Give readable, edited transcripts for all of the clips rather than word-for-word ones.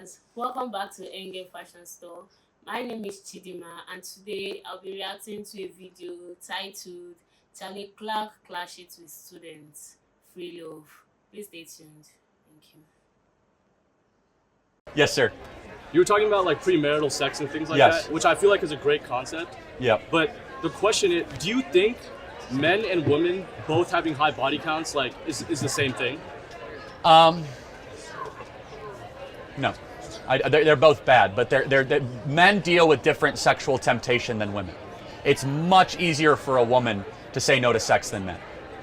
viewers, welcome back to Ngal Fashion Store. My name is Chidera and today I'll be reacting to a video titled Charlie Clark Clashes with Students, Free Love. Please stay tuned. Thank you. Yes, sir. You were talking about like premarital sex and things like Yes. that, which I feel like is a great concept. Yep. But the question is, do you think men and women both having high body counts is the same thing? No, they're both bad, but men deal with different sexual temptation than women. It's much easier for a woman to say no to sex than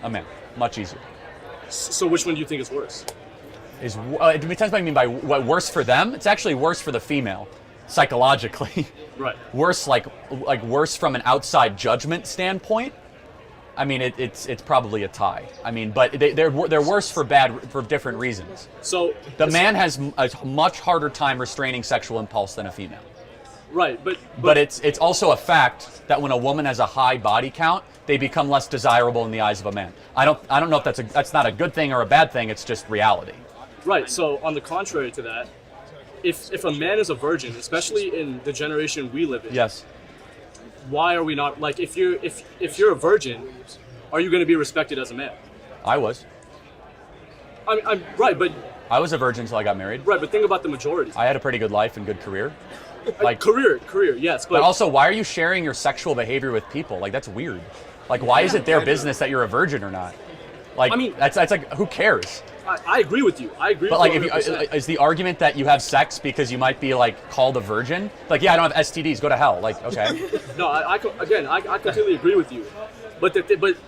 a man. Much easier. So which one do you think is worse? It depends what I mean by what worse for them. It's actually worse for the female, psychologically. Right. Worse, like worse from an outside judgment standpoint. I mean, it's probably a tie. I mean, but they're worse for different reasons. So the man has a much harder time restraining sexual impulse than a female. Right, but it's also a fact that when a woman has a high body count, they become less desirable in the eyes of a man. I don't know if that's not a good thing or a bad thing. It's just reality. Right. So on the contrary to that, if a man is a virgin, especially in the generation we live in, yes. Why are we not like if you're a virgin, are you going to be respected as a man? I was. I'm right, but I was a virgin until I got married. Right, but think about the majority. I had a pretty good life and good career. Like career, yes, but also, why are you sharing your sexual behavior with people? Like, that's weird. Like, why is it their business that you're a virgin or not? Like, I mean, that's like, who cares? I agree with you. I agree. But like, is the argument that you have sex because you might be like called a virgin? Like, yeah, I don't have STDs. Go to hell. Like, okay. No, I completely agree with you. But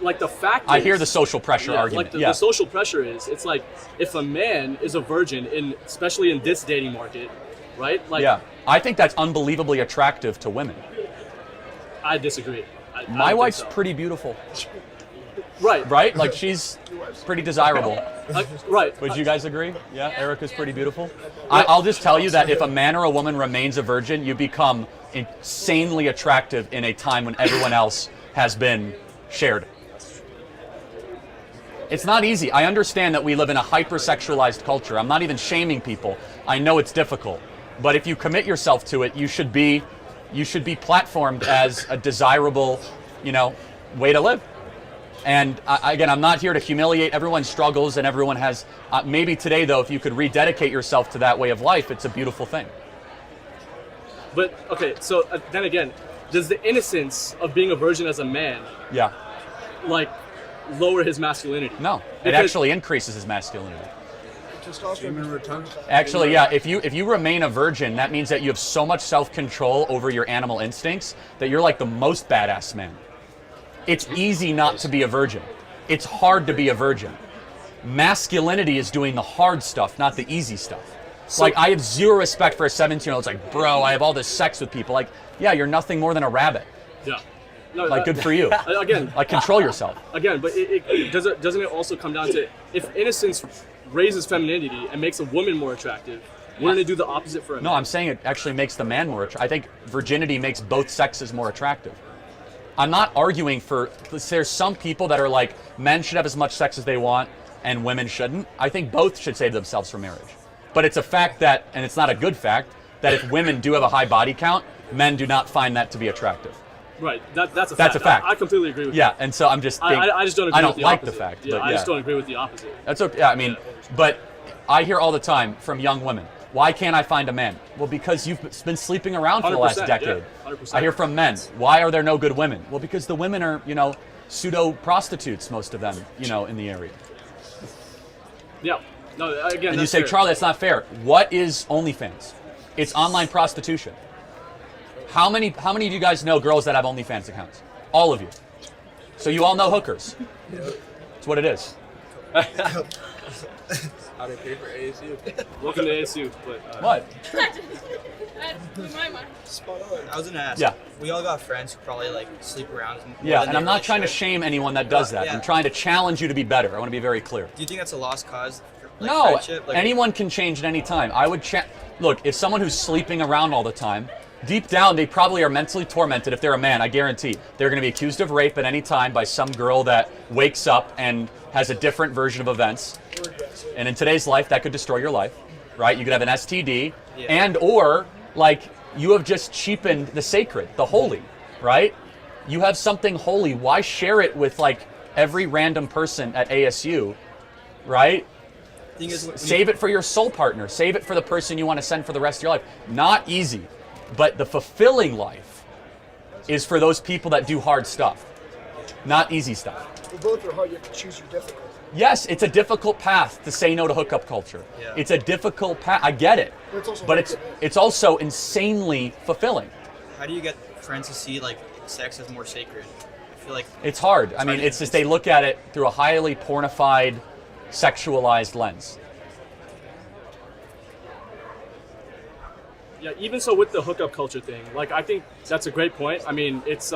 like the fact I hear the social pressure argument. Like the social pressure is, it's like if a man is a virgin especially in this dating market, right? Like, yeah, I think that's unbelievably attractive to women. I disagree. My wife's pretty beautiful. Right? Like, she's pretty desirable. Right. Would you guys agree? Yeah, Erica's pretty beautiful. I'll just tell you that if a man or a woman remains a virgin, you become insanely attractive in a time when everyone else has been shared. It's not easy. I understand that we live in a hypersexualized culture. I'm not even shaming people. I know it's difficult. But if you commit yourself to it, you should be platformed as a desirable, way to live. And again, I'm not here to humiliate. Everyone struggles and everyone has, maybe today though, if you could rededicate yourself to that way of life, it's a beautiful thing. But, okay, so then again, does the innocence of being a virgin as a man, like, lower his masculinity? No, it actually increases his masculinity. Actually, yeah, if you remain a virgin, that means that you have so much self-control over your animal instincts that you're like the most badass man. It's easy not to be a virgin. It's hard to be a virgin. Masculinity is doing the hard stuff, not the easy stuff. So, like, I have zero respect for a 17-year-old. It's like, bro, I have all this sex with people. Like, yeah, you're nothing more than a rabbit. Yeah. No, like, good for you. Again, like, control yourself. Again, but doesn't it also come down to, if innocence raises femininity and makes a woman more attractive, wouldn't it do the opposite for a man? No, I'm saying it actually makes the man more attractive. I think virginity makes both sexes more attractive. I'm not arguing there's some people that are like, men should have as much sex as they want and women shouldn't. I think both should save themselves for marriage. But it's a fact that, and it's not a good fact, that if women do have a high body count, men do not find that to be attractive. Right, that's a fact. That's a fact. I completely agree with you. Yeah, and so I'm just thinking, I just don't agree with the like opposite. the fact. Yeah, but I just don't agree with the opposite. That's okay. Yeah, I mean, but I hear all the time from young women, why can't I find a man? Well, because you've been sleeping around for the last decade. Yeah, 100%. I hear from men, why are there no good women? Well, because the women are, pseudo prostitutes, most of them, in the area. Yeah. No, again, and you say, fair. Charlie, that's not fair. What is OnlyFans? It's online prostitution. How many of you guys know girls that have OnlyFans accounts? All of you. So you all know hookers. That's what it is. How they pay for ASU? Welcome to ASU. But, what? Spot on. I was gonna ask. Yeah. We all got friends who probably like sleep around. Yeah, and I'm not trying to shame anyone that does that. Yeah. I'm trying to challenge you to be better. I want to be very clear. Do you think that's a lost cause? For, No, friendship? anyone can change at any time. I would look, if someone who's sleeping around all the time, deep down they probably are mentally tormented. If they're a man, I guarantee they're going to be accused of rape at any time by some girl that wakes up and has a different version of events. And in today's life, that could destroy your life, right? You could have an STD, and or like you have just cheapened the sacred, the holy, right? You have something holy. Why share it with like every random person at ASU, right? Thing is, Save it for your soul partner. Save it for the person you want to send for the rest of your life. Not easy, but the fulfilling life is for those people that do hard stuff, not easy stuff. Well, both are hard. You have to choose your difficult. Yes, it's a difficult path to say no to hookup culture. Yeah. It's a difficult path. I get it, But it's also but hard it's also insanely fulfilling. how do you get friends to see like sex as more sacred? I feel like It's hard. I mean, hard to it's just they look at it through a highly pornified, sexualized lens. Yeah, even so with the hookup culture thing, like I think that's a great point. I mean, it's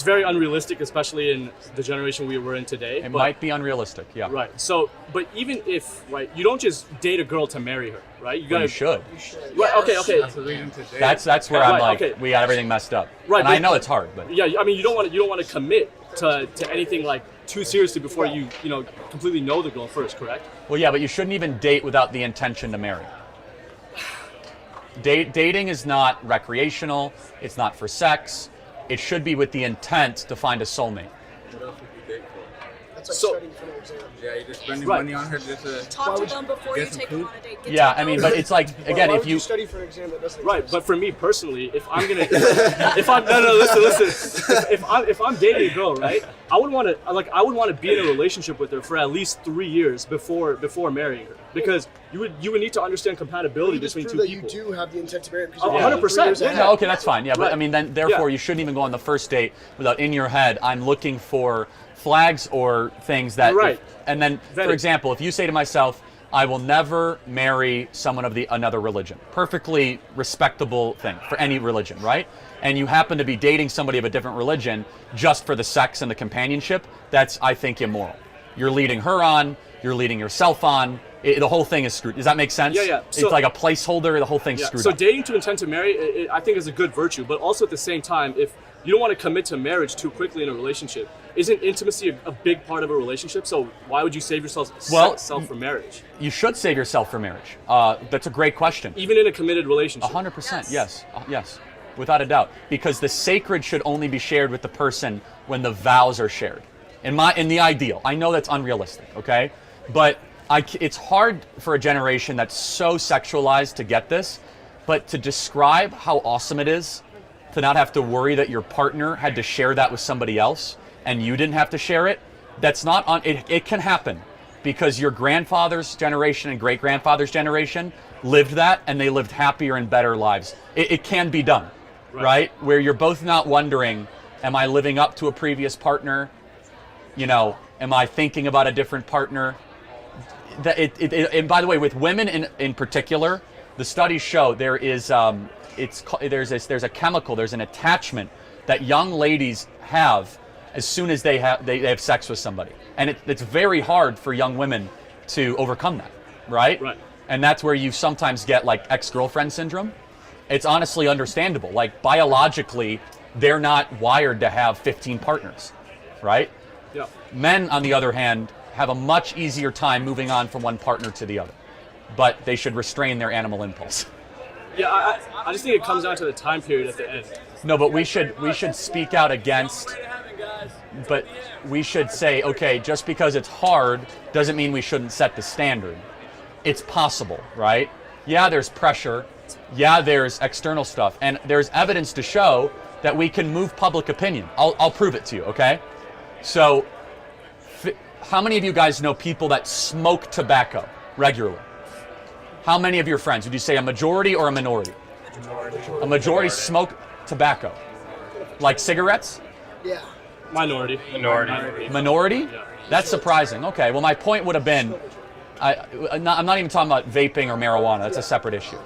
very unrealistic, especially in the generation we were in today. It might be unrealistic, yeah. Right. So, but even if, right, you don't just date a girl to marry her, right? You Well, gotta. you should. You should. Right. Okay. Okay. That's the reason to date. That's where I'm Right, like, okay. we got everything messed up. Right, And I but- know it's hard, but Yeah. I mean, you don't want to commit to anything like too seriously before you completely know the girl first, correct? well, yeah, but you shouldn't even date without the intention to marry. Dating is not recreational. It's not for sex. It should be with the intent to find a soulmate. What else would you date for? That's like So- studying for an exam. Yeah, you're just spending Right. money on her just to... Talk to them before you get some take them food? on a date. Get Yeah, to I mean, know but them. it's like, Why again, would if you study for an exam that doesn't Right. exist? But for me personally, if I'm gonna, if I'm no, listen. If I'm dating a girl, right, I would want to be in a relationship with her for at least 3 years before marrying her, because you would need to understand compatibility You just between prove two that people. you do have the intent to marry because Oh, you're 100%, 3 years yeah. ahead. No, okay, that's fine. Yeah, but Right. I mean, then therefore Yeah. you shouldn't even go on the first date without in your head, I'm looking for flags or things that. Right. And then, for Vetting. example, if you say to myself, I will never marry someone of another religion, perfectly respectable thing for any religion, right? And you happen to be dating somebody of a different religion just for the sex and the companionship, that's, I think, immoral. You're leading her on, you're leading yourself on. The whole thing is screwed. Does that make sense? Yeah, yeah. It's So- like a placeholder. The whole thing's Yeah. screwed So up. dating to intent to marry, I think, is a good virtue, but also at the same time, if you don't want to commit to marriage too quickly in a relationship, isn't intimacy a big part of a relationship? So why would you save yourself for marriage, You should save yourself for marriage. That's a great question. even in a committed relationship? 100%, yes, yes, without a doubt. Because the sacred should only be shared with the person when the vows are shared. In the ideal, I know that's unrealistic, okay? But it's hard for a generation that's so sexualized to get this. But to describe how awesome it is to not have to worry that your partner had to share that with somebody else and you didn't have to share it, that's not on. It can happen because your grandfather's generation and great grandfather's generation lived that and they lived happier and better lives. It can be done, right? Where you're both not wondering, am I living up to a previous partner? Am I thinking about a different partner? And by the way, with women in particular, the studies show there's a chemical, there's an attachment that young ladies have as soon as they have sex with somebody, and it's very hard for young women to overcome that, right? Right. And that's where you sometimes get like ex-girlfriend syndrome. It's honestly understandable. Like biologically, they're not wired to have 15 partners, right? Yeah. Men, on the other hand, have a much easier time moving on from one partner to the other, but they should restrain their animal impulse. Yeah, I just think it comes down to the time period at the end. No, but we should speak out against. But we should say, okay, just because it's hard doesn't mean we shouldn't set the standard. It's possible, right? Yeah, there's pressure. Yeah, there's external stuff, and there's evidence to show that we can move public opinion. I'll prove it to you, okay? So, how many of you guys know people that smoke tobacco regularly? How many of your friends? Would you say a majority or a minority? A majority smoke tobacco. Like cigarettes? Yeah. Minority. Minority? Yeah. That's surprising. Okay, well my point would have been, I'm not even talking about vaping or marijuana, that's a separate issue.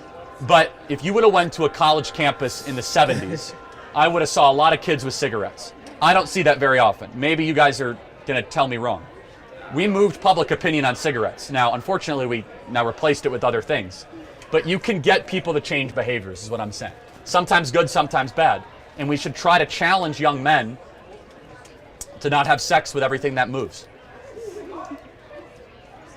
But if you would have went to a college campus in the 70s, I would have saw a lot of kids with cigarettes. I don't see that very often. Maybe you guys are gonna tell me wrong. We moved public opinion on cigarettes. Now, unfortunately, we now replaced it with other things. But you can get people to change behaviors, is what I'm saying. Sometimes good, sometimes bad. And we should try to challenge young men to not have sex with everything that moves.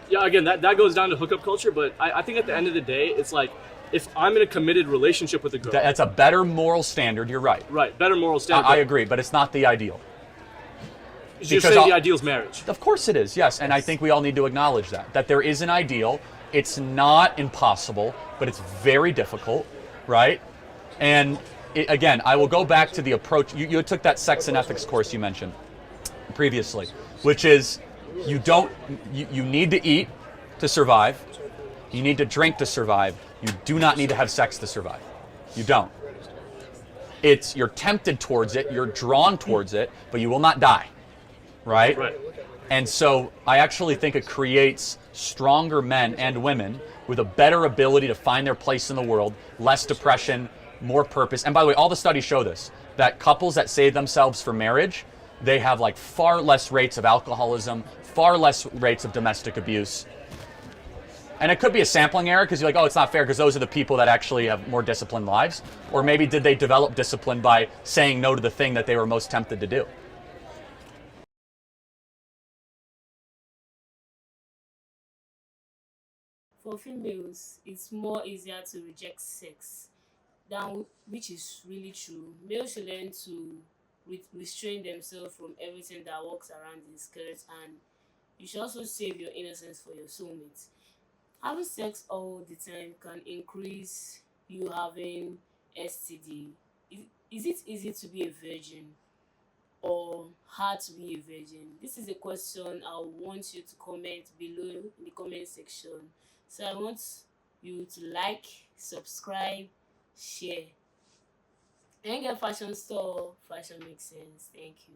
Yeah, Yeah, again, that goes down to hookup culture, but I think at the end of the day, it's like, if I'm in a committed relationship with a girl, That's a better moral standard. You're right. right, better moral standard. I agree, but it's not the ideal. You're because saying the ideal is marriage. Of course it is, yes. And I think we all need to acknowledge that there is an ideal. It's not impossible, but it's very difficult, right? And again, I will go back to the approach. You took that sex and ethics course you mentioned previously, which is you need to eat to survive. You need to drink to survive. You do not need to have sex to survive. You don't. You're tempted towards it, you're drawn towards it, but you will not die. Right? Right. And so I actually think it creates stronger men and women with a better ability to find their place in the world, less depression, more purpose. And by the way, all the studies show this, that couples that save themselves for marriage, they have like far less rates of alcoholism, far less rates of domestic abuse. And it could be a sampling error because you're like, oh, it's not fair because those are the people that actually have more disciplined lives. Or maybe did they develop discipline by saying no to the thing that they were most tempted to do? For females, it's more easier to reject sex than, which is really true. Males should learn to restrain themselves from everything that walks around the skirt, and you should also save your innocence for your soulmate. Having sex all the time can increase you having STD. Is it easy to be a virgin or hard to be a virgin? This is a question I want you to comment below in the comment section. So I want you to like, subscribe, share. And get fashion store. Fashion makes sense. Thank you.